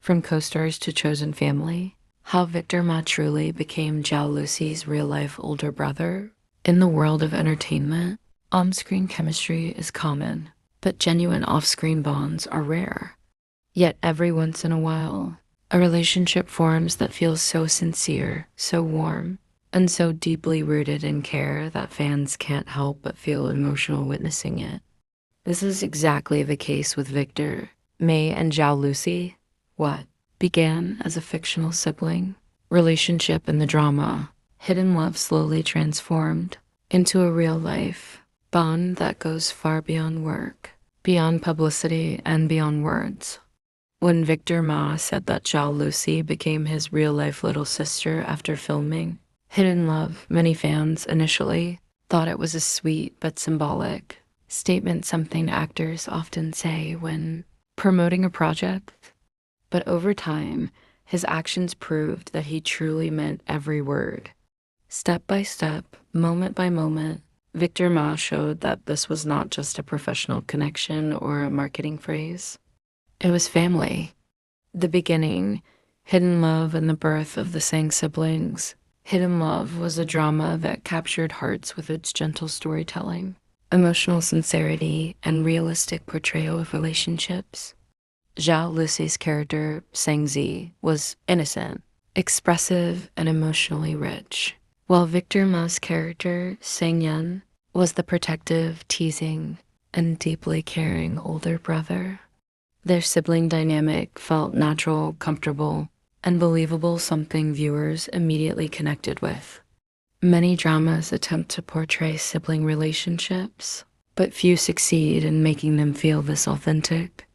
From co-stars to chosen family, how VictorMa truly became Zhao Lusi's real-life older brother. In the world of entertainment, on-screen chemistry is common, but genuine off-screen bonds are rare. Yet every once in a while, a relationship forms that feels so sincere, so warm, and so deeply rooted in care that fans can't help but feel emotional witnessing it. This is exactly the case with Victor, May, and Zhao Lusi. What began as a fictional sibling relationship in the drama, hidden love slowly transformed into a real-life bond that goes far beyond work, beyond publicity, and beyond words. When VictorMa said that Zhao Lusi became his real-life little sister after filming Hidden Love, many fans initially thought it was a sweet but symbolic statement, something actors often say when promoting a project. But over time, his actions proved that he truly meant every word. Step by step, moment by moment, VictorMa showed that this was not just a professional connection or a marketing phrase. It was family. The beginning, Hidden Love, and the birth of the Sang siblings. Hidden Love was a drama that captured hearts with its gentle storytelling, emotional sincerity, and realistic portrayal of relationships. Zhao Lusi's character, Sang was innocent, expressive, and emotionally rich, while VictorMa's character, Sang was the protective, teasing, and deeply caring older brother. Their sibling dynamic felt natural, comfortable, and believable, something viewers immediately connected with. Many dramas attempt to portray sibling relationships, but few succeed in making them feel this authentic.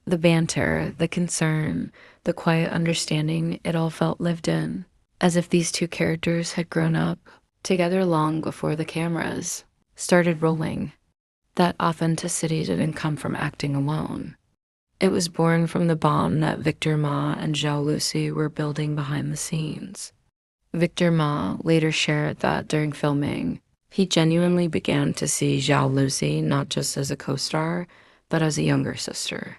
The banter, the concern, the quiet understanding, it all felt lived in, as if these two characters had grown up together long before the cameras started rolling. That authenticity didn't come from acting alone. It was born from the bond that VictorMa and Zhao Lusi were building behind the scenes. VictorMa later shared that during filming, he genuinely began to see Zhao Lusi not just as a co-star, but as a younger sister.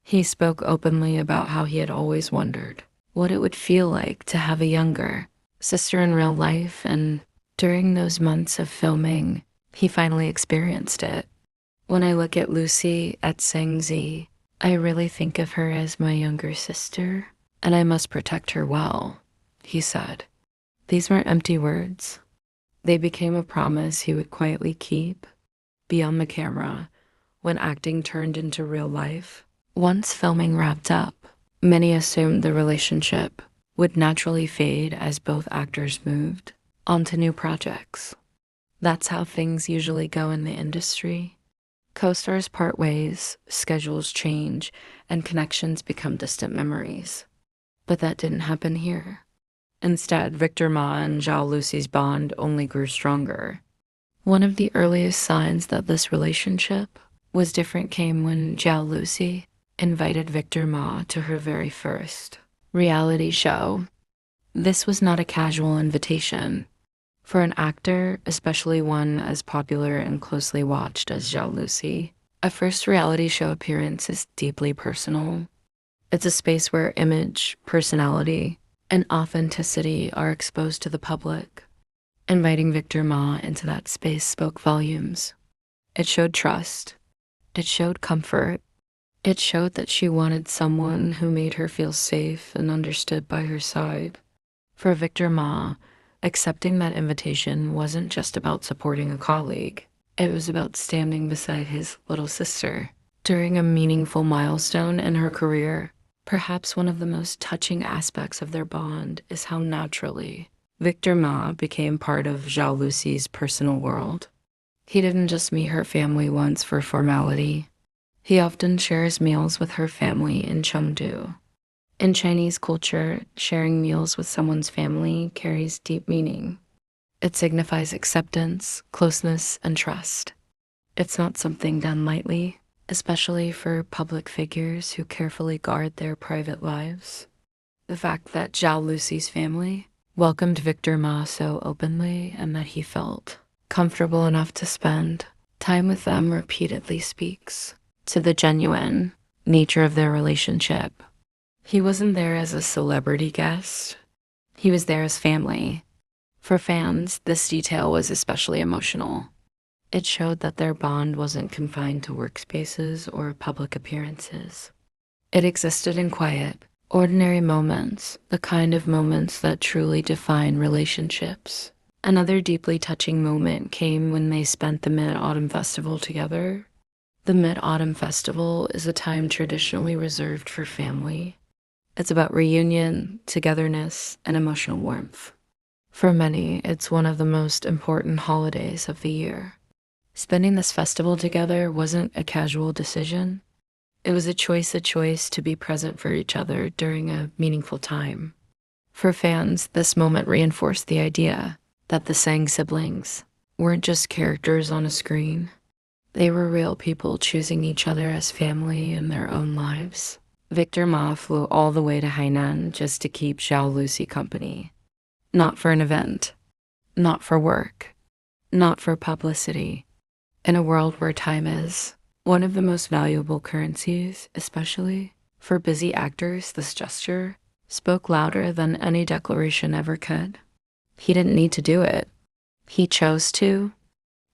He spoke openly about how he had always wondered what it would feel like to have a younger sister in real life, and during those months of filming, he finally experienced it. When I look at Lucy, at Sang, I really think of her as my younger sister, and I must protect her well, he said. These weren't empty words. They became a promise he would quietly keep beyond the camera when acting turned into real life. Once filming wrapped up, many assumed the relationship would naturally fade as both actors moved onto new projects. That's how things usually go in the industry. Co-stars part ways, schedules change, and connections become distant memories. But that didn't happen here. Instead, VictorMa and Zhao Lusi's bond only grew stronger. One of the earliest signs that this relationship was different came when Zhao Lusi invited VictorMa to her very first reality show. This was not a casual invitation. For an actor, especially one as popular and closely watched as Zhao Lusi, a first reality show appearance is deeply personal. It's a space where image, personality, and authenticity are exposed to the public. Inviting VictorMa into that space spoke volumes. It showed trust. It showed comfort. It showed that she wanted someone who made her feel safe and understood by her side. For VictorMa, accepting that invitation wasn't just about supporting a colleague. It was about standing beside his little sister during a meaningful milestone in her career. Perhaps one of the most touching aspects of their bond is how naturally VictorMa became part of Zhao Lusi's personal world. He didn't just meet her family once for formality. He often shares meals with her family in Chengdu. In Chinese culture, sharing meals with someone's family carries deep meaning. It signifies acceptance, closeness, and trust. It's not something done lightly, especially for public figures who carefully guard their private lives. The fact that Zhao Lusi's family welcomed VictorMa so openly and that he felt comfortable enough to spend time with them repeatedly speaks to the genuine nature of their relationship. He wasn't there as a celebrity guest. He was there as family. For fans, this detail was especially emotional. It showed that their bond wasn't confined to workspaces or public appearances. It existed in quiet, ordinary moments, the kind of moments that truly define relationships. Another deeply touching moment came when they spent the Mid-Autumn Festival together. The Mid-Autumn Festival is a time traditionally reserved for family. It's about reunion, togetherness, and emotional warmth. For many, it's one of the most important holidays of the year. Spending this festival together wasn't a casual decision. It was a choice to be present for each other during a meaningful time. For fans, this moment reinforced the idea that the Sang siblings weren't just characters on a screen. They were real people choosing each other as family in their own lives. VictorMa flew all the way to Hainan just to keep Zhao Lusi company. Not for an event, not for work, not for publicity. In a world where time is one of the most valuable currencies, especially for busy actors, this gesture spoke louder than any declaration ever could. He didn't need to do it. He chose to.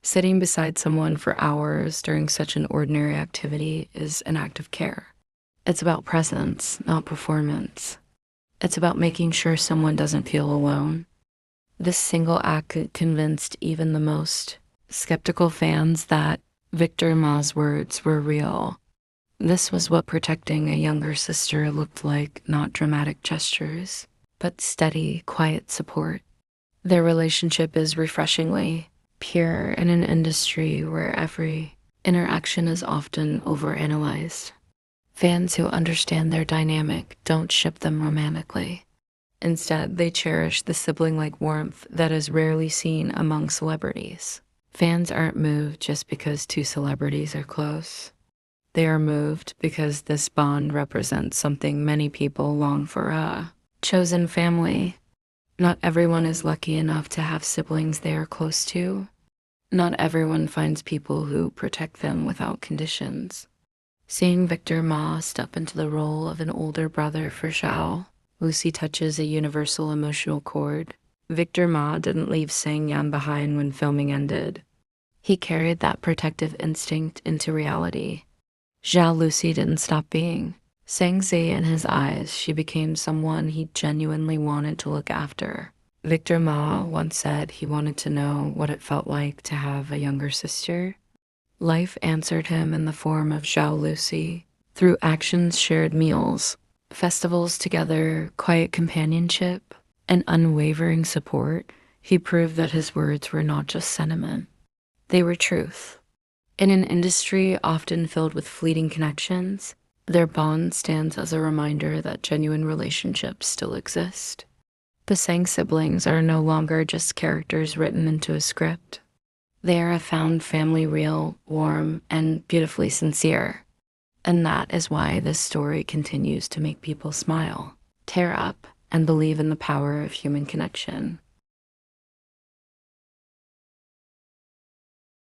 Sitting beside someone for hours during such an ordinary activity is an act of care. It's about presence, not performance. It's about making sure someone doesn't feel alone. This single act convinced even the most skeptical fans that VictorMa's words were real. This was what protecting a younger sister looked like, not dramatic gestures, but steady, quiet support. Their relationship is refreshingly pure in an industry where every interaction is often overanalyzed. Fans who understand their dynamic don't ship them romantically. Instead, they cherish the sibling-like warmth that is rarely seen among celebrities. Fans aren't moved just because two celebrities are close. They are moved because this bond represents something many people long for: a chosen family. Not everyone is lucky enough to have siblings they are close to. Not everyone finds people who protect them without conditions. Seeing VictorMa step into the role of an older brother for Zhao Lusi touches a universal emotional chord. VictorMa didn't leave Sang Yan behind when filming ended. He carried that protective instinct into reality. Zhaolusi didn't stop being. Sang Zi in his eyes, she became someone he genuinely wanted to look after. VictorMa once said he wanted to know what it felt like to have a younger sister. Life answered him in the form of Zhaolusi, through actions, shared meals, festivals together, quiet companionship, and unwavering support. He proved that his words were not just sentiment. They were truth. In an industry often filled with fleeting connections, their bond stands as a reminder that genuine relationships still exist. The Sang siblings are no longer just characters written into a script. They are a found family, real, warm, and beautifully sincere. And that is why this story continues to make people smile, tear up, and believe in the power of human connection.